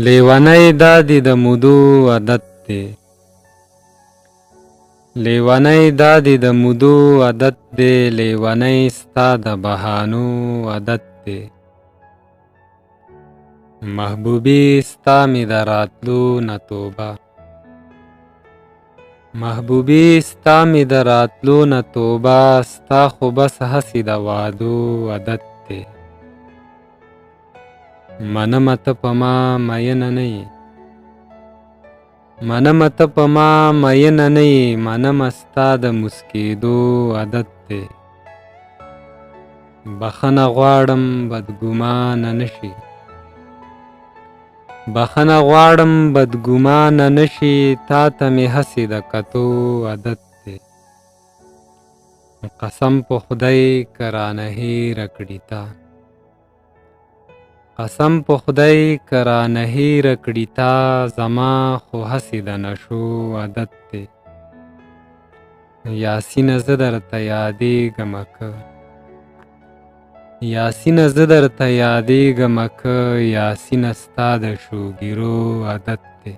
لیونی دا دی د مودو عادت دی. لیونی دا دی د مودو عادت دی. لیونی ستا د بهانو عادت دی. محبوبي ستا می د راتلو نه توبه. محبوبي ستا می د راتلو نه توبه. ستا خو بس هسې د وعدو عادت دی. منمه ته په ما مینه نه یې. منمه ته په ما مینه نه یې. منمه ستا د مسکېدو عادت دی. بخښنه غواړم بدګمانه نه شي. بخښنه غواړم بدګمانه نه شي. تا ته مې هسې د کتو عادت دی. قسم په خدای که رانه هېره کړي تا. قسم په خدای که رانه هېره کړي تا. زما خو هسې د نشو عادت دی. یاسینه زه درته یادېږمه که. یاسینه زه درته یادېږمه که. یاسینه ستا د شوګیرو عادت دی.